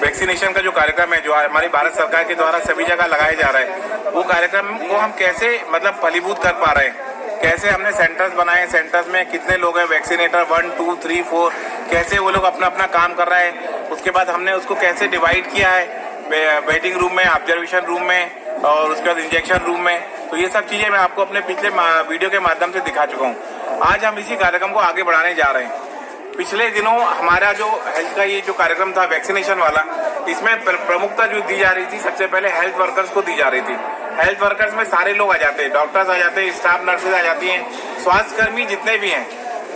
Vaccination का जो कार्यक्रम है, जो हमारी भारत सरकार के द्वारा सभी जगह लगाया जा रहा है, वो कार्यक्रम को हम कैसे मतलब फलीभूत कर पा रहे हैं, कैसे हमने सेंटर्स बनाए, सेंटर्स में कितने लोग हैं, वैक्सीनेटर 1 2 3 4, कैसे वो लोग अपना अपना काम कर रहे हैं, उसके बाद हमने उसको कैसे डिवाइड किया है वेटिंग रूम में, ऑब्जर्वेशन रूम में और उसके बाद इंजेक्शन रूम में। तो ये सब चीज़ें मैं आपको अपने पिछले वीडियो के माध्यम से दिखा चुका हूँ। आज हम इसी कार्यक्रम को आगे बढ़ाने जा रहे हैं। पिछले दिनों हमारा जो हेल्थ का ये जो कार्यक्रम था वैक्सीनेशन वाला, इसमें प्रमुखता जो दी जा रही थी, सबसे पहले हेल्थ वर्कर्स को दी जा रही थी। हेल्थ वर्कर्स में सारे लोग आ जाते हैं, डॉक्टर्स आ जाते हैं, स्टाफ नर्सेज आ जाती हैं, स्वास्थ्यकर्मी जितने भी हैं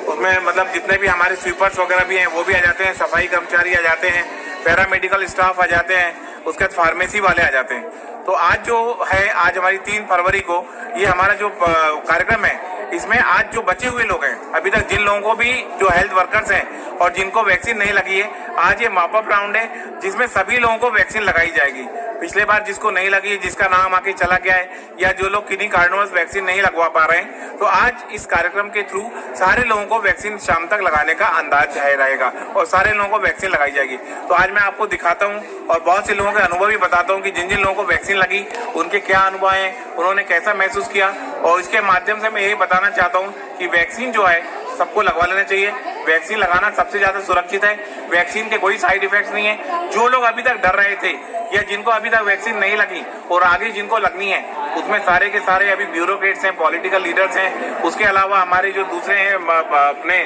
उसमें मतलब जितने भी हमारे स्वीपर्स वगैरह भी हैं वो भी आ जाते हैं, सफाई कर्मचारी आ जाते हैं, पैरामेडिकल स्टाफ आ जाते हैं, उसके बाद फार्मेसी वाले आ जाते हैं। तो आज जो है, आज हमारी 3 फरवरी को ये हमारा जो कार्यक्रम है, इसमें आज जो बचे हुए लोग हैं, अभी तक जिन लोगों को भी जो हेल्थ वर्कर्स हैं और जिनको वैक्सीन नहीं लगी है, आज ये मॉप अप राउंड है जिसमें सभी लोगों को वैक्सीन लगाई जाएगी। पिछले बार जिसको नहीं लगी, जिसका नाम आके चला गया है या जो लोग किन्हीं कारणवश वैक्सीन नहीं लगवा पा रहे हैं, तो आज इस कार्यक्रम के थ्रू सारे लोगों को वैक्सीन शाम तक लगाने का अंदाज रहेगा और सारे लोगों को वैक्सीन लगाई जाएगी। तो आज मैं आपको दिखाता हूँ और बहुत से लोगों के अनुभव भी बताता हूँ कि जिन जिन लोगों को वैक्सीन लगी उनके क्या अनुभव हैं, उन्होंने कैसा महसूस किया। और इसके माध्यम से मैं यही बताना चाहता हूँ कि वैक्सीन जो है सबको लगवा लेना चाहिए। वैक्सीन लगाना सबसे ज्यादा सुरक्षित है, वैक्सीन के कोई साइड इफेक्ट्स नहीं है। जो लोग अभी तक डर रहे थे या जिनको अभी तक वैक्सीन नहीं लगी और आगे जिनको लगनी है, उसमें सारे के सारे अभी ब्यूरोक्रेट्स हैं, पॉलिटिकल लीडर्स हैं, उसके अलावा हमारे जो दूसरे हैं अपने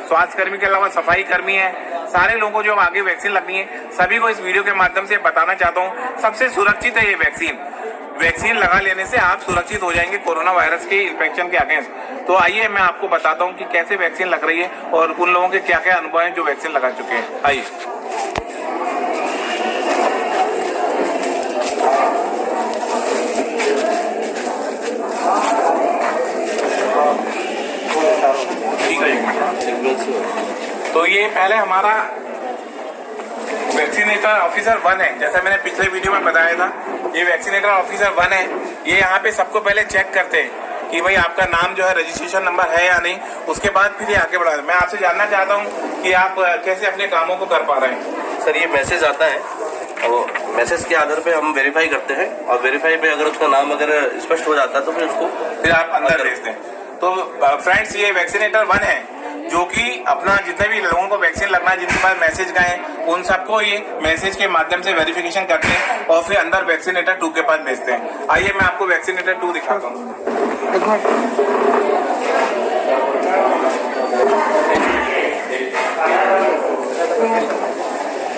स्वास्थ्य कर्मी के अलावा सफाई कर्मी हैं, सारे लोगों को जो आगे वैक्सीन लगनी है, सभी को इस वीडियो के माध्यम से बताना चाहता हूँ सबसे सुरक्षित है ये वैक्सीन। वैक्सीन लगा लेने से आप सुरक्षित हो जाएंगे कोरोना वायरस के इन्फेक्शन के अगेंस्ट। तो आइए मैं आपको बताता हूं कि कैसे वैक्सीन लग रही है और उन लोगों के क्या क्या अनुभव हैं जो वैक्सीन लगा चुके हैं। आइए। ठीक है, 1 मिनट। तो ये पहले हमारा वैक्सीनेटर ऑफिसर 1 है, जैसा मैंने पिछले वीडियो में बताया था। ये वैक्सीनेटर ऑफिसर 1 है। ये यहाँ पे सबको पहले चेक करते हैं कि भाई आपका नाम जो है रजिस्ट्रेशन नंबर है या नहीं, उसके बाद फिर ये आगे बढ़ा। मैं आपसे जानना चाहता हूँ कि आप कैसे अपने कामों को कर पा रहे हैं। सर, ये मैसेज आता है और मैसेज के आधार पे हम वेरीफाई करते हैं और वेरीफाई पे अगर उसका नाम अगर स्पष्ट हो जाता है तो फिर उसको फिर आप अंदर भेज दें। तो फ्रेंड्स, ये वैक्सीनेटर 1 है जो कि अपना जितने भी लोगों को वैक्सीन लगना है, जिनके पास मैसेज गए हैं, उन सबको ये मैसेज के माध्यम से वेरिफिकेशन करते हैं और फिर अंदर वैक्सीनेटर 2 के पास भेजते हैं। आइए मैं आपको वैक्सीनेटर 2 दिखाता हूँ।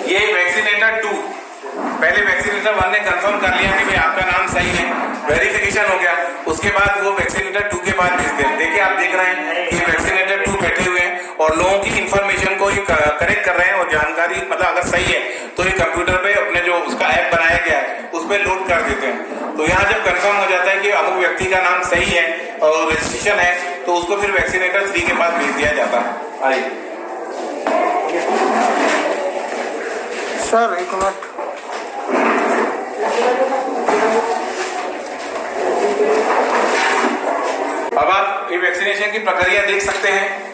ये वैक्सीनेटर 2, पहले वैक्सीनेटर 1 ने कंफर्म कर लिया कि भाई आपका नाम सही है, वेरिफिकेशन हो गया, उसके बाद वो वैक्सीनेटर 2 के बाद भेजते हैं। देखिए, आप देख रहे हैं कि वैक्सीनेटर 2 बैठे हुए हैं और लोगों की इंफॉर्मेशन को ये करेक्ट कर रहे हैं और जानकारी मतलब अगर सही है तो ये कंप्यूटर पे अपने जो उसका ऐप बनाया गया है उस पर लोड कर देते हैं। तो यहाँ जब कंफर्म हो जाता है कि अमुक व्यक्ति का नाम सही है और रजिस्ट्रेशन है, तो उसको फिर वैक्सीनेटर 3 के पास भेज दिया जाता है। आइए सर, 1 मिनट। अब आप ये वैक्सीनेशन की प्रक्रिया देख सकते हैं।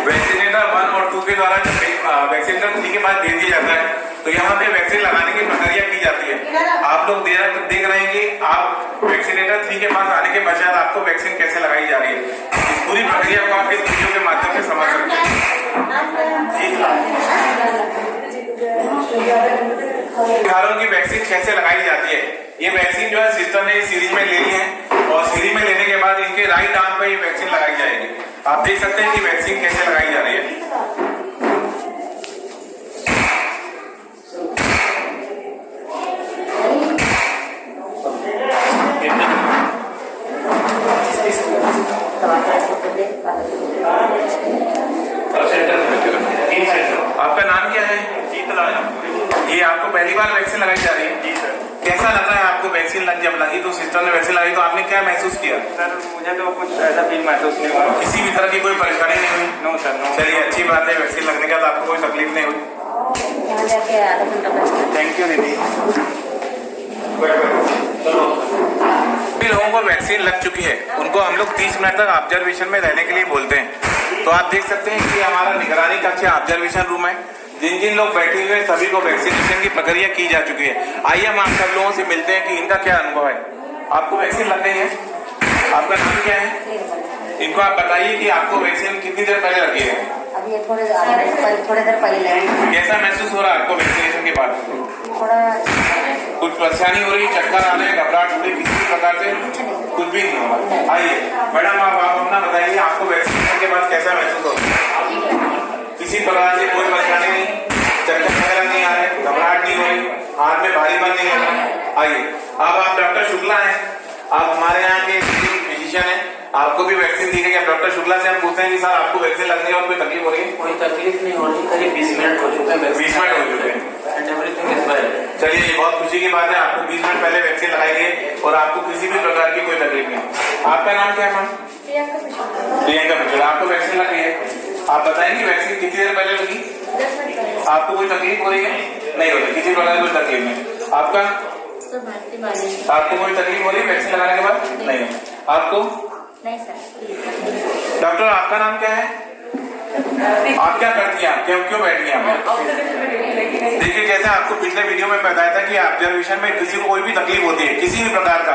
वैक्सीनेटर 1 और 2 के द्वारा जब वैक्सीनेटर 3 के पास भेज दिया जाता है तो यहाँ पे वैक्सीन लगाने की प्रक्रिया की जाती है। आप लोग देख रहे हैं कि आप वैक्सीनेटर 3 के पास आने के पश्चात आपको वैक्सीन कैसे लगाई जा रही है। इस पूरी प्रक्रिया को आप इस वीडियो के माध्यम से समझ सकते हैं। की वैक्सीन कैसे लगाई जाती है। ये वैक्सीन जो है सिस्टर ने सीरीज में ले ली है और सीरीज में लेने के बाद इनके राइट आर्म पे ये वैक्सीन लगाई जाएगी। आप देख सकते हैं कि वैक्सीन कैसे लगाई जा रही है। आपका नाम क्या है? ये आपको पहली बार वैक्सीन लगाई जा रही है? जी सर। कैसा लग रहा है आपको वैक्सीन जब लगी तो सिस्टर ने वैक्सीन लगाई तो आपने क्या महसूस किया? सर, मुझे तो कुछ ऐसा फील महसूस नहीं हुआ। किसी भी तरह की कोई परेशानी नहीं हुई? No sir, no. चलिए, अच्छी बात है। वैक्सीन लगने का तो आपको कोई तकलीफ नहीं हुई। थैंक यू दीदी। चलो। लोगों को वैक्सीन लग चुकी है उनको हम लोग 30 मिनट तक ऑब्जर्वेशन में रहने के लिए बोलते हैं। तो आप देख सकते हैं कि हमारा निगरानी कक्ष ऑब्जर्वेशन रूम है। जिन जिन लोग बैठे हुए हैं सभी को वैक्सीनेशन की प्रक्रिया की जा चुकी है। आइए हम आप सब लोगों से मिलते हैं कि इनका क्या अनुभव है। आपको वैक्सीन लग गई है? आपका नाम क्या है? इनको आप बताइए कि आपको वैक्सीन कितनी देर पहले लगी है? अभी थोड़े देर पहले। कैसा महसूस हो रहा है आपको वैक्सीनेशन के बाद? थोड़ा कुछ परेशानी हो रही, चक्कर आ रहे, घबराहट हो रही, किसी भी प्रकार से? कुछ भी नहीं होगा। आइए मैडम आप अपना बताइए, आपको वैक्सीनेशन के बाद कैसा महसूस हो रहा है? किसी प्रकार से कोई परेशानी नहीं, चक्कर वगैरह नहीं आ रहे, घबराहट नहीं हो रही, हाथ में भारीपन नहीं हो रहा? आइए अब आप डॉक्टर शुक्ला हैं, आप हमारे यहाँ के फिजिशियन हैं, आपको भी वैक्सीन दी गई है। डॉक्टर शुक्ला से हम पूछते हैं कि सर आपको वैक्सीन लगने और कोई तकलीफ हो रही है? कोई तकलीफ नहीं हो रही, करीब 20 मिनट हो चुके हैं। 20 मिनट हो चुके हैं। चलिए ये बहुत खुशी की बात है, आपको 20 मिनट पहले वैक्सीन लगाई गई और आपको किसी भी प्रकार की कोई तकलीफ नहीं। आपका नाम क्या है मैम? प्रियंका मिश्रा। आपको वैक्सीन लग गई है, आप बताएंगे वैक्सीन कितनी देर पहले लगी? 10 मिनट पहले। आपको कोई तकलीफ हो रही है? नहीं हो रही, किसी प्रकार की कोई तकलीफ नहीं। आपका? आपको कोई तकलीफ हो रही है वैक्सीन लगाने के बाद? नहीं। आपको? नहीं सर। डॉक्टर आपका नाम क्या है? आप क्या करती हैं? आप क्यों बैठी हैं? देखिए जैसे आपको पिछले वीडियो में बताया था कि ऑब्जर्वेशन में किसी को कोई भी तकलीफ होती है किसी भी प्रकार का,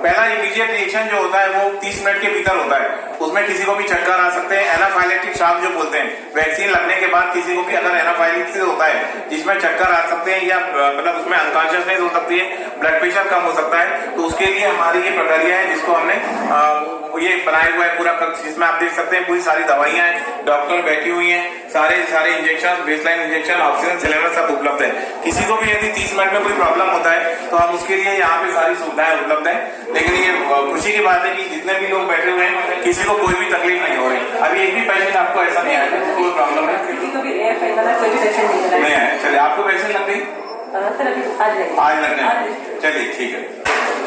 पहला इमीडिएट रिएक्शन जो होता है वो 30 मिनट के भीतर होता है। उसमें किसी को भी चक्कर आ सकते हैं, एनाफाइलेक्टिक शॉक जो बोलते हैं। वैक्सीन लगने के बाद किसी को भी अगर एनाफाइलेक्टिक होता है जिसमें चक्कर आ सकते हैं या मतलब उसमें अनकॉन्शियसनेस हो सकती है, ब्लड प्रेशर कम हो सकता है, तो उसके लिए हमारी ये प्रक्रिया है जिसको हमने ये बनाया हुआ है पूरा कक्ष, जिसमें आप देख सकते हैं पूरी सारी दवाइयां हैं, डॉक्टर बैठी हुई हैं, सारे injection, baseline injection, oxygen cylinder सब उपलब्ध है। किसी को भी यदि 30 मिनट में कोई प्रॉब्लम होता है तो हम उसके लिए यहाँ पे सारी सुविधाएं उपलब्ध है। लेकिन ये खुशी की बात है कि जितने भी लोग बैठे हुए हैं किसी को कोई भी तकलीफ नहीं हो रही। अभी एक भी पेशेंट आपको ऐसा नहीं आया कोई प्रॉब्लम है? नहीं आया। चलिए आपको वैक्सीन लग गई? आज लग गई। चलिए ठीक है।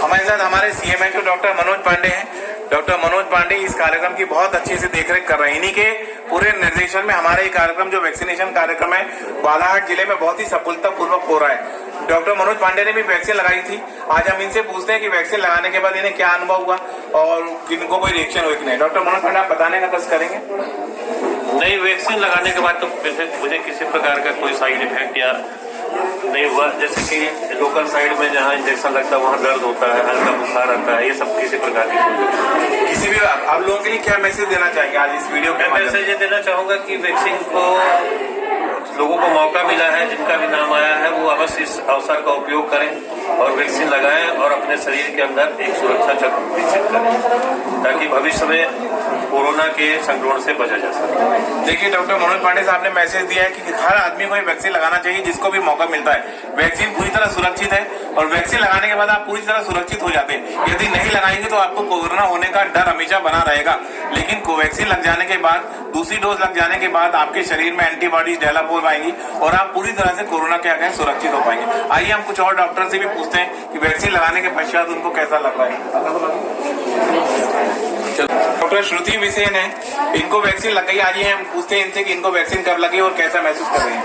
हमारे साथ हमारे CMHO डॉक्टर मनोज पांडे हैं। डॉक्टर मनोज पांडे इस कार्यक्रम की बहुत अच्छे से देखरेख कर रहे हैं। इन्हीं के पूरे निर्देशन में हमारा ये कार्यक्रम जो वैक्सीनेशन कार्यक्रम है बालाघाट जिले में बहुत ही सफलतापूर्वक हो रहा है। डॉक्टर मनोज पांडे ने भी वैक्सीन लगाई थी। आज हम इनसे पूछते हैं कि वैक्सीन लगाने के बाद इन्हें क्या अनुभव हुआ और इनको कोई रिएक्शन हुआ कि नहीं। डॉक्टर मनोज पांडे आप बताने का कष्ट करेंगे? नहीं, वैक्सीन लगाने के बाद तो मुझे किसी प्रकार का कोई साइड इफेक्ट या नहीं हुआ। जैसे कि लोकल साइड में जहाँ इंजेक्शन लगता है वहाँ दर्द होता है, हल्का बुखार आता है, ये सब किसी प्रकार की। किसी भी आप लोगों के लिए क्या मैसेज देना चाहेंगे आज इस वीडियो मैं मैसेज ये देना चाहूंगा कि वैक्सीन को लोगों को मौका मिला है, जिनका भी नाम आया है वो अवश्य इस अवसर का उपयोग करें और वैक्सीन लगाएं और अपने शरीर के अंदर एक सुरक्षा चक्र विकसित करें ताकि भविष्य में कोरोना के संक्रमण से बचा जा सके। देखिए डॉक्टर मनोज पांडे साहब ने मैसेज दिया है कि हर आदमी को वैक्सीन लगाना चाहिए जिसको भी मौका मिलता है। वैक्सीन पूरी तरह सुरक्षित है और वैक्सीन लगाने के बाद आप पूरी तरह सुरक्षित हो जाते हैं। यदि नहीं लगाएंगे तो आपको कोरोना होने का डर हमेशा बना रहेगा, लेकिन कोवैक्सीन लग जाने के बाद, दूसरी डोज लग जाने के बाद आपके शरीर में एंटीबॉडीज डेवलप हो पाएंगी और आप पूरी तरह से कोरोना के आगे सुरक्षित हो पाएंगे। आइए हम कुछ और डॉक्टर से भी पूछते हैं कि वैक्सीन लगाने के पश्चात उनको कैसा लग रहा है। डॉक्टर श्रुति विसेन है, इनको वैक्सीन लग गई। आइए हम पूछते हैं इनसे कि इनको वैक्सीन कब लगी और कैसा महसूस कर रही है।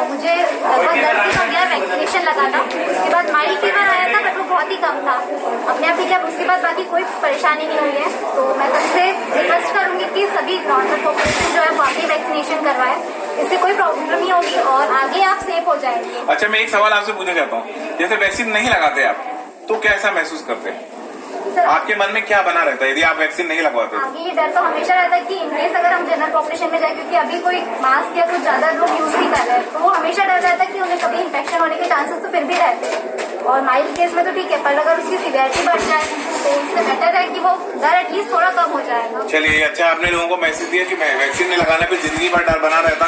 मुझे लगभग 10 दिन हो गया वैक्सीनेशन लगाना। उसके बाद माइल्ड फीवर आया था बट वो बहुत ही कम था, अपने आप ठीक है। उसके बाद बाकी कोई परेशानी नहीं हुई है। तो मैं सबसे रिक्वेस्ट करूंगी कि सभी नॉर्मल पॉपुलेशन जो है वो आगे वैक्सीनेशन करवाए, इससे कोई प्रॉब्लम नहीं होगी और आगे आप सेफ हो जाएंगे। अच्छा मैं एक सवाल आपसे पूछना चाहता हूँ, जैसे वैक्सीन नहीं लगाते आप तो कैसा महसूस करते हैं? आपके मन में क्या बना रहता है यदि आप वैक्सीन नहीं लगवाते? आगे ये डर तो हमेशा रहता है कि इनकेस अगर हम जनरल पॉपुलेशन में जाए, क्योंकि अभी कोई मास्क या कुछ ज्यादा लोग यूज नहीं कर रहे हैं, तो वो हमेशा डर रहता है कि उन्हें कभी इन्फेक्शन होने के चांसेस तो फिर भी रहते हैं। और माइल्ड केस में तो ठीक है, पर अगर उसकी सिवियरिटी बढ़ जाए तो उससे बेटर है कि वो डर एटलीस्ट थोड़ा कम हो जाएगा। चलिए अच्छा, आपने लोगों को मैसेज दिया कि वैक्सीन नहीं लगाने पर जिंदगी भर डर बना रहता,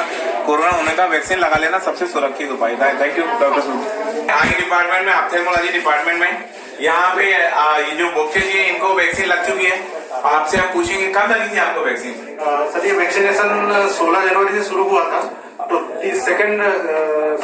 कोरोना होने का वैक्सीन लगा लेना सबसे सुरक्षित उपाय था। थैंक यू डॉक्टर सूद। आगे डिपार्टमेंट में, ऑप्थेल्मोलॉजी डिपार्टमेंट में यहाँ पे ये जो बच्चे जी इनको वैक्सीन लग चुकी है। आपसे हम पूछेंगे कब लगी थी आपको वैक्सीन? सर ये वैक्सीनेशन 16 जनवरी से शुरू हुआ था, तो 2nd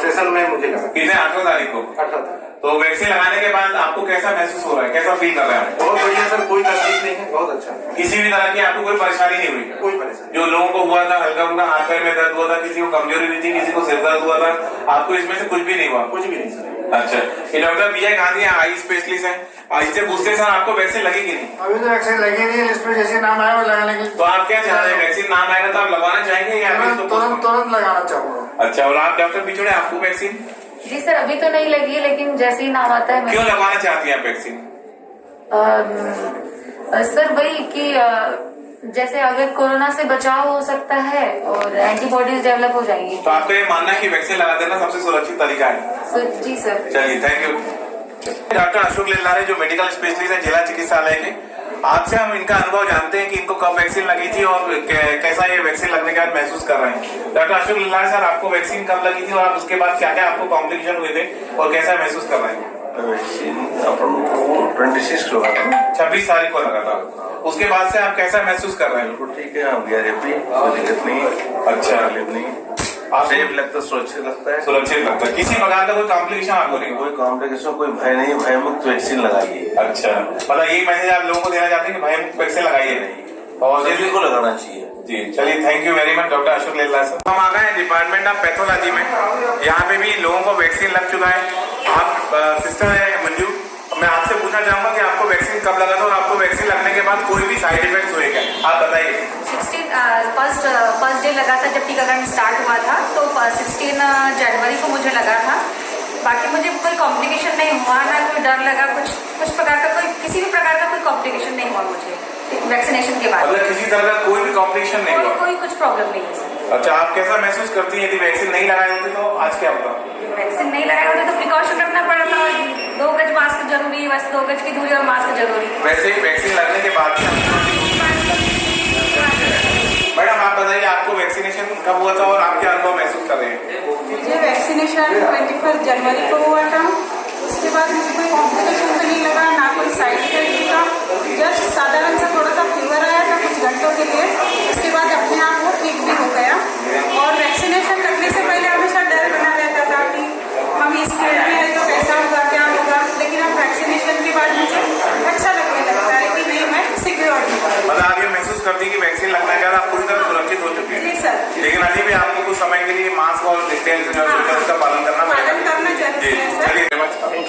सेशन में मुझे लगा। कितने 18 तारीख को? 18 तारीख। तो वैक्सीन लगाने के बाद आपको कैसा महसूस हो रहा है, कैसा फील कर रहे हैं? बहुत बढ़िया सर, कोई तकलीफ नहीं है, बहुत अच्छा। किसी भी तरह की आपको कोई परेशानी नहीं हुई? कोई परेशानी। जो लोगों को हुआ था हल्का फुल्का हाथ पैर में दर्द हुआ था, किसी को कमजोरी हुई थी, किसी को सिर दर्द हुआ था, आपको इसमें से कुछ भी नहीं हुआ? कुछ भी नहीं सर। अच्छा, ये डॉक्टर विजय गांधी आई स्पेशलिस्ट हैं, इससे पूछते सर आपको वैक्सीन लगेगी नहीं? अभी तो वैक्सीन लगी नहीं है, लिस्ट में जैसे नाम आया वो लगाने की। तो आप क्या चाह रहे हैं, वैक्सीन नाम आएगा तो आप लगवाना चाहेंगे या अभी इसको तुरंत तुरंत लगाना चाहूंगा। अच्छा, और आप डॉक्टर पिछड़े आपको वैक्सीन जी सर, अभी तो नहीं लगी है, लेकिन जैसे ही नाम आता है मैं क्यों लगवाना चाहती हैं आप वैक्सीन? सर वही कि जैसे अगर कोरोना से बचाव हो सकता है और एंटीबॉडीज डेवलप हो जाएंगी। तो आपका ये मानना है कि वैक्सीन लगा देना सबसे सुरक्षित तरीका है? जी सर। चलिए, थैंक यू। डॉक्टर अशोक लेल्लारे जो मेडिकल स्पेशलिस्ट है जिला चिकित्सालय के, आपसे हम इनका अनुभव जानते हैं कि इनको कब वैक्सीन लगी थी और कैसा ये वैक्सीन लगने के बाद महसूस कर रहे हैं। डॉक्टर अशोक लेल्लारे सर, आपको वैक्सीन कब लगी थी और आप उसके बाद क्या क्या आपको कॉम्प्लिकेशन हुए थे और कैसा महसूस कर रहे हैं? वैक्सीन अपन को 26 को लगा था। 26 तारीख को लगा था। उसके बाद से आप कैसा महसूस कर रहे हैं? बिल्कुल ठीक है, हम गया हैप्पी, कोई दिक्कत नहीं। अच्छा, तकलीफ नहीं, सेफ लगता है, सुरक्षित लगता है। सुरक्षित लगता है, किसी प्रकार का कोई कॉम्प्लिकेशन आपको नहीं? कोई कॉम्प्लिकेशन, कोई भय नहीं, भय मुक्त वैक्सीन लगाइए। अच्छा, मतलब यही मैसेज आप लोगों को देना चाहते हैं कि भय मुक्त वैक्सीन लगाइए नहीं और सभी को लगाना चाहिए। जी चलिए, thank you very much doctor Ashok Lellare sir. हम आ गए हैं डिपार्टमेंट ऑफ पैथोलॉजी में, यहाँ पे भी लोगों को वैक्सीन लग चुका है। आप सिस्टर है मंजू, मैं आपसे पूछना चाहूंगा कि आपको वैक्सीन कब लगा था और आपको वैक्सीन लगने के बाद कोई भी साइड इफेक्ट हुए क्या, आप बताइए। फर्स्ट डे लगा था जब टीकाकरण स्टार्ट हुआ था, तो 16 जनवरी को मुझे लगा था। बाकी मुझे कोई कॉम्प्लिकेशन नहीं हुआ, ना कोई डर लगा, कुछ प्रकार का किसी भी प्रकार का कोई कॉम्प्लिकेशन नहीं हुआ मुझे वैक्सीनेशन के बाद। मतलब किसी तरह का कोई भी कॉम्प्लिकेशन नहीं हुआ? कोई कुछ प्रॉब्लम नहीं है सर। अच्छा, आप कैसा महसूस करती हैं यदि वैक्सीन नहीं लगाए होते तो आज क्या होता? वैक्सीन नहीं लगाए होते तो प्रिकॉशन रखना पड़ा था, 2 गज मास्क जरूरी, बस 2 गज की दूरी और मास्क जरूरी। वैसे ही वैक्सीन लगने के बाद मैडम आप बताइए आपको वैक्सीनेशन कब हुआ था और आप क्या अनुभव महसूस कर रहे हैं? मुझे वैक्सीनेशन 21 जनवरी को हुआ था। उसके बाद मुझे कोई कॉम्प्लिकेशन तो नहीं लगा, ना कोई साइड इफेक्ट था। जस्ट साधारण सा थोड़ा सा फीवर आया था कुछ घंटों के लिए, उसके बाद अपने आप वो ठीक भी हो गया। और वैक्सीनेशन लगने से पहले हमेशा डर बना रहता था कि हम इस फील्ड में है तो कैसा होगा, क्या होगा, लेकिन अब वैक्सीनेशन के बाद मुझे अच्छा लगने लगता है कि नहीं, मैं सिक्योर हूँ। मतलब आप ये महसूस करती है कि वैक्सीन लगने के बाद आप पूरी तरह सुरक्षित हो चुके हैं? जी सर। लेकिन अभी भी आपको कुछ समय के लिए मास्क और डिस्टेंस का पालन करना पड़ेगा। जरूरी है सर। चलिए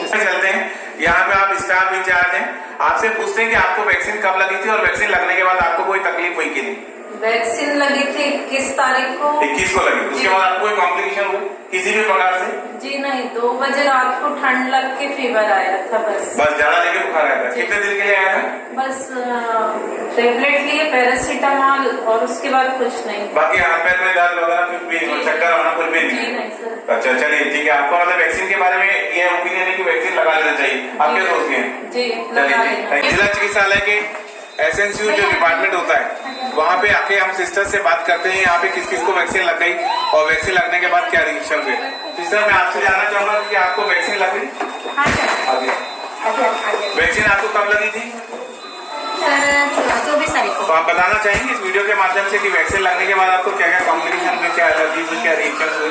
चलते हैं, यहाँ पे आप स्टाफ इंचार्ज हैं, आपसे पूछते हैं कि आपको वैक्सीन कब लगी थी और वैक्सीन लगने के बाद आपको कोई तकलीफ हुई कि नहीं? वैक्सीन लगी थी 21 तारीख को। 21 को लगी, उसके बाद आपको कोई कॉम्प्लिकेशन हुई किसी भी प्रकार से? जी नहीं, 2 बजे रात को ठंड लग के फीवर आया था बस ज्यादा लेके बुखार आया था? कितने दिन के लिए आया था? बस टेबलेट लिए पैरासीटामॉल और उसके बाद कुछ नहीं। बाकी हाथ पैर में दर्द वगैरह कुछ भी, चक्कर आना कुछ भी नहीं? नहीं सर। अच्छा चलिए ठीक है, आपको मतलब वैक्सीन के बारे में ये ओपिनियन है कि वैक्सीन लगा लेना चाहिए, आप क्या सोचते हैं? जी चलिए, जिला चिकित्सालय के SNCU जो डिपार्टमेंट होता है वहाँ पे आके हम सिस्टर से बात करते हैं यहाँ पे किस किस को वैक्सीन लग गई और वैक्सीन लगने के बाद क्या रिएक्शन हुए। सिस्टर मैं आपसे जानना चाहूंगा कि आपको वैक्सीन लग गई? हाँ सर। वैक्सीन आपको कब लगी थी? सर 24 तारीख को। तो आप बताना चाहेंगे इस वीडियो के माध्यम से कि वैक्सीन लगने के बाद आपको क्या क्या कॉम्प्लिकेशन हुए, क्या एलर्जी हुई, क्या रिएक्शन हुए?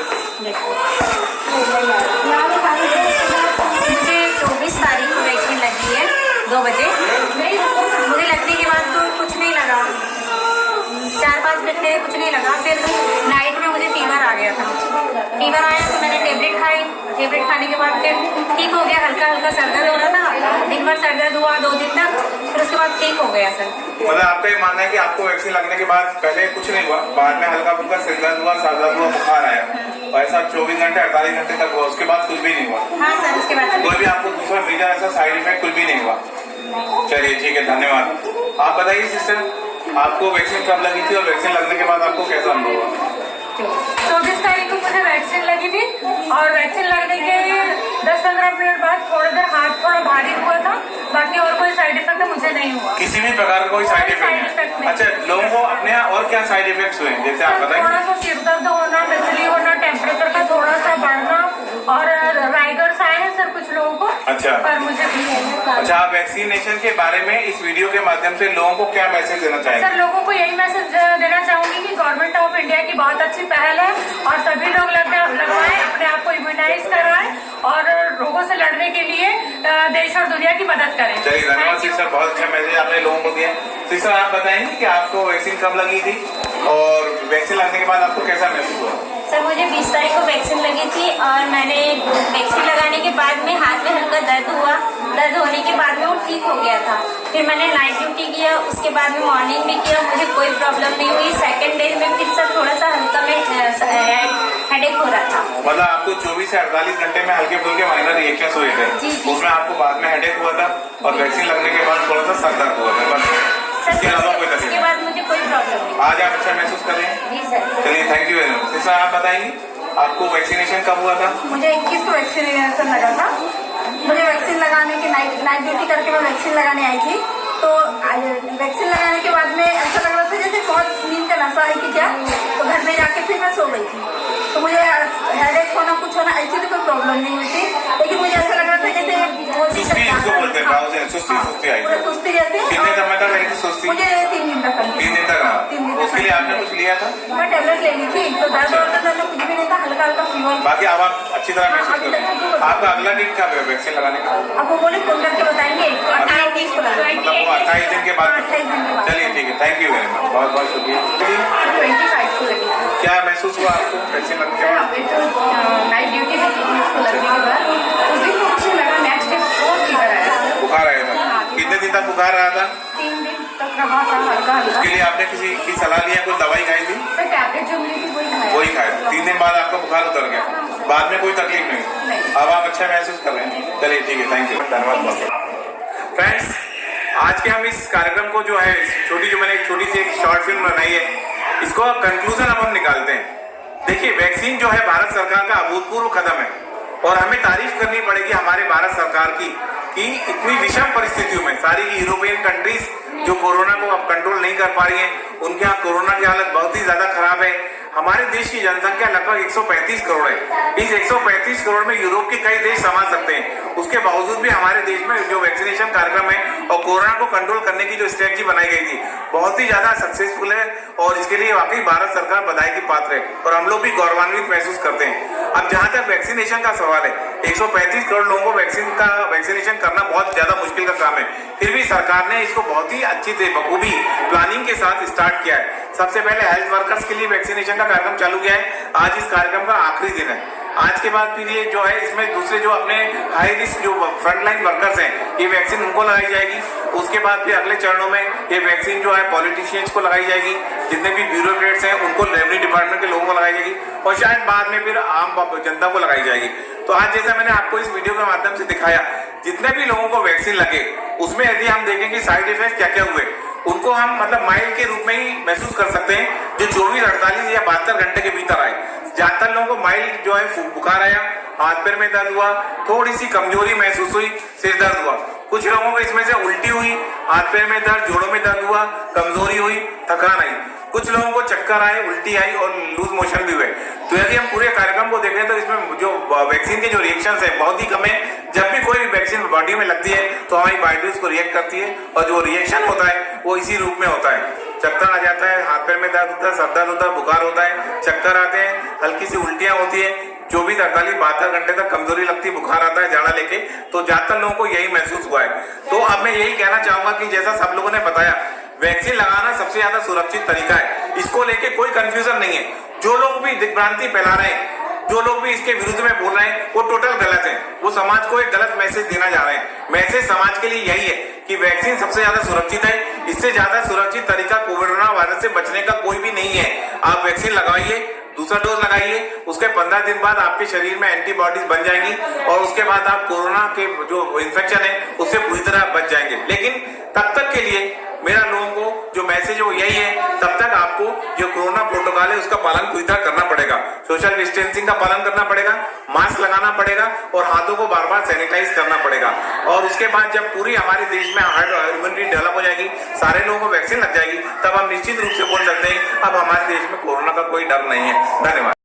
मुझे 24 तारीख को वैक्सीन लगी है 2 बजे। मुझे लगने के बाद तो कुछ नहीं लगा, 4-5 घंटे कुछ नहीं लगा। फिर नाइट में मुझे फीवर आ गया था। फीवर आया तो मैंने टेबलेट खाई, टेबलेट खाने के बाद फिर ठीक हो गया, हल्का हल्का सर दर्द हो रहा था, दिन भर सर दर्द हुआ 2 दिन तक, फिर उसके बाद ठीक हो गया सर। मतलब आपका ये मानना है कि आपको वैक्सीन लगने के बाद पहले कुछ नहीं हुआ, बाद में हल्का फुल्का सिर दर्द हुआ, सर दर्द हुआ, बुखार आया, और ऐसा 24 घंटे 48 घंटे तक हुआ, उसके बाद कुछ भी नहीं हुआ? हाँ सर, उसके बाद कोई भी आपको दूसरा मेजर ऐसा साइड इफेक्ट कुछ भी नहीं हुआ? चलिए ठीक है, धन्यवाद। आप बताइए सिस्टर आपको वैक्सीन कब लगी थी और वैक्सीन लगने के बाद आपको कैसा अनुभव हुआ? 24 तारीख को मुझे वैक्सीन लगी थी और वैक्सीन लगने के 10-15 मिनट बाद थोड़ी देर हाथ थोड़ा भारी हुआ था, बाकी और कोई साइड इफेक्ट मुझे नहीं हुआ। किसी भी प्रकार का कोई साइड इफेक्ट नहीं? अच्छा, लोगों को अपने और क्या साइड इफेक्ट्स हुए जैसे आप बताएं? थोड़ा सा सिर दर्द होना, बिजली होना, टेम्परेचर का थोड़ा सा बढ़ना और राइडर्स आए हैं सर कुछ लोगों को। अच्छा, पर मुझे अच्छा, आप वैक्सीनेशन के बारे में इस वीडियो के माध्यम से लोगों को क्या मैसेज देना चाहेंगे? सर लोगों को यही मैसेज देना चाहूंगी कि गवर्नमेंट ऑफ इंडिया की बहुत अच्छी पहल है और सभी लोग लगवाएं, अपने आप को इम्यूनाइज करवाएं और रोगों से लड़ने के लिए देश और दुनिया की मदद करें। चलिए धन्यवाद सिस्टर, बहुत अच्छा मैसेज आपने लोगों को दिया। सिस्टर आप बताएंगे कि आपको वैक्सीन कब लगी थी और वैक्सीन लगने के बाद आपको कैसा महसूस हुआ? सर मुझे 20 तारीख को वैक्सीन लगी थी और मैंने वैक्सीन लगाने के बाद में हाथ में हल्का दर्द हुआ। दर्द होने के बाद में वो ठीक हो गया था। फिर मैंने नाइट ड्यूटी किया, उसके बाद में मॉर्निंग भी किया, मुझे कोई प्रॉब्लम नहीं हुई। सेकेंड डे में फिर सर थोड़ा सा हल्का में हेडेक हो रहा था। मतलब आपको 24 से 48 घंटे में हल्के फुल्के माइनर रिएक्शंस हुए थे, उसमें आपको बाद में हेडेक हुआ था और वैक्सीन लगने के बाद थोड़ा सा सर दर्द हुआ था, बस इसके अलावा कोई तकलीफ उसके बाद मुझे कोई प्रॉब्लम नहीं। आज आप अच्छा महसूस कर रहे हैं? जी सर। चलिए thank you very much. Sister आप बताएंगे आपको वैक्सीनेशन कब हुआ था? मुझे 21 को वैक्सीनेशन लगा था। मुझे वैक्सीन लगाने की नाइट ड्यूटी करके मैं वैक्सीन लगाने आई थी। तो वैक्सीन लगाने के बाद में ऐसा लग रहा था जैसे बहुत नींद का नशा है कि क्या, तो घर में जाके फिर मैं सो गई थी। तो मुझे हेडेक होना कुछ होना ऐसी तो कोई प्रॉब्लम नहीं हुई थी, लेकिन मुझे ऐसा लग रहा था जैसे सुस्ती इसको बोलते हैं, सुस्ती आई थी। सुस्ती रहती है। कितने समय तक रही थी सुस्ती? मुझे 3 दिन तक। 3 दिन तक रहा। उसके लिए आपने कुछ लिया था? मैं टेबलेट ले ली थी, तो दर्द होता था तो कुछ भी नहीं था, हल्का हल्का फीवर। बाकी अब आप अच्छी तरह महसूस कर रहे हैं। आपका अगला दिन कब है वैक्सीन लगाने का? अब वो बोले फोन करके बताएंगे 28 को लगेगा। मतलब वो 28 दिन के बाद? 28 दिन के बाद। चलिए ठीक है, थैंक यू वेरी मच, बहुत बहुत शुक्रिया। 25 को लगेगा। क्या महसूस हुआ आपको वैक्सीन लगने के बाद? हमें तो नाइट ड्यूटी में थी इसको लगने के बाद, उस दिन तो अच्छा लगा। नेक्स्ट डे बहुत फीवर आया, बुखार आया था? कितने दिन तक बुखार रहा था? 3 दिन तक रहा था हल्का हल्का। उसके लिए आपने किसी की सलाह लिया, कोई दवाई खाई थी? सर टैबलेट जो मिली थी वही खाया। वही खाया। 3 दिन बाद आपका बुखार उतर गया, बाद में कोई तकलीफ नहीं, अब आप अच्छा महसूस कर रहे हैं। चलिए ठीक है, थैंक यू, धन्यवाद बहुत। फ्रेंड्स आज के हम इस कार्यक्रम को जो है मैंने एक छोटी सी एक शॉर्ट फिल्म बनाई है, इसको कंक्लूजन अब हम निकालते हैं। देखिए वैक्सीन जो है भारत सरकार का अभूतपूर्व कदम है और हमें तारीफ करनी पड़ेगी हमारे भारत सरकार की कि इतनी विषम परिस्थितियों में सारी यूरोपियन कंट्रीज जो कोरोना को अब कंट्रोल नहीं कर पा रही है, उनके यहाँ कोरोना की हालत बहुत ही ज्यादा खराब है। हमारे देश की जनसंख्या लगभग 135 करोड़ है। इस 135 करोड़ में यूरोप के कई देश समा सकते हैं। उसके बावजूद भी हमारे देश में जो वैक्सीनेशन कार्यक्रम है और कोरोना को कंट्रोल करने की जो स्ट्रेटजी बनाई गई थी बहुत ही ज्यादा सक्सेसफुल है और इसके लिए वाकई भारत सरकार बधाई की पात्र है और हम लोग भी गौरवान्वित महसूस करते हैं। अब जहां तक वैक्सीनेशन का सवाल है, 135 करोड़ लोगों को वैक्सीनेशन करना बहुत ज्यादा मुश्किल का काम है, फिर भी सरकार ने इसको बहुत ही अच्छी से बखूबी प्लानिंग के साथ स्टार्ट किया है। सबसे पहले हेल्थ वर्कर्स के लिए वैक्सीनेशन का कार्यक्रम चालू किया है। आज इस कार्यक्रम का आखिरी दिन है। आज के बाद फिर ये जो है इसमें दूसरे जो अपने हाई रिस्क जो फ्रंटलाइन वर्कर्स हैं, ये वैक्सीन उनको लगाई जाएगी। उसके बाद फिर अगले चरणों में ये वैक्सीन जो है पॉलिटिशियंस को लगाई जाएगी, जितने भी ब्यूरोक्रेट्स हैं उनको, रेवेन्यू डिपार्टमेंट के लोगों को लगाई जाएगी और शायद बाद में फिर आम जनता को लगाई जाएगी। तो आज जैसा मैंने आपको इस वीडियो के माध्यम से दिखाया, जितने भी लोगों को वैक्सीन लगे उसमें यदि हम देखें कि साइड इफेक्ट क्या क्या हुए, उनको हम मतलब माइल्ड के रूप में ही महसूस कर सकते हैं, जो 24, 48 या 72 घंटे के भीतर आए। ज्यादातर लोगों को माइल्ड जो है बुखार आया, हाथ पैर में दर्द हुआ, थोड़ी सी कमजोरी महसूस हुई, सिर दर्द हुआ। कुछ लोगों को इसमें से उल्टी हुई, हाथ पैर में दर्द, जोड़ों में दर्द हुआ, कमजोरी हुई, थकान आई। कुछ लोगों को चक्कर आए, उल्टी आई और लूज मोशन भी हुए। तो यदि हम पूरे कार्यक्रम को देखें तो इसमें जो वैक्सीन के जो रिएक्शंस है बहुत ही कम है। जब भी कोई वैक्सीन बॉडी में लगती है तो हमारी बॉडी उसको रिएक्ट करती है और जो रिएक्शन होता है वो इसी रूप में होता है। चक्कर आ जाता है, हाथ पैर में दर्द होता है, सर दर्द होता है, बुखार होता है, चक्कर आते हैं, हल्की सी उल्टियां होती है, 24, 48, 72 घंटे तक कमजोरी लगती है, बुखार आता है जाड़ा लेके। तो ज्यादातर लोगों को यही महसूस हुआ है। तो अब मैं यही कहना चाहूंगा कि जैसा सब लोगों ने बताया, वैक्सीन लगाना सबसे ज्यादा सुरक्षित तरीका है। इसको लेके कोई कंफ्यूजन नहीं है। जो लोग भी दिग्भ्रांति फैला रहे हैं, जो लोग भी इसके विरुद्ध में बोल रहे हैं, वो टोटल गलत है। वो समाज को एक गलत मैसेज देना जा रहे हैं। मैसेज समाज के लिए यही है कि वैक्सीन सबसे ज्यादा सुरक्षित है। इससे ज्यादा सुरक्षित तरीका कोरोना वायरस से बचने का कोई भी नहीं है। आप वैक्सीन लगाइए, दूसरा डोज लगाइए, उसके 15 दिन बाद आपके शरीर में एंटीबॉडीज बन जाएंगी और उसके बाद आप कोरोना के जो इन्फेक्शन है उससे पूरी तरह बच जाएंगे। लेकिन तब तक के लिए मेरा लोगों को जो मैसेज है वो यही है, तब तक आपको जो कोरोना प्रोटोकॉल है उसका पालन पूरी तरह करना पड़ेगा। सोशल डिस्टेंसिंग का पालन करना पड़ेगा, मास्क लगाना पड़ेगा और हाथों को बार बार सैनिटाइज करना पड़ेगा। और उसके बाद जब पूरी हमारे देश में हर्ड इम्यूनिटी डेवलप हो जाएगी, सारे लोगों को वैक्सीन लग जाएगी, तब हम निश्चित रूप से बोल सकते हैं अब हमारे देश में कोरोना का कोई डर नहीं है। धन्यवाद।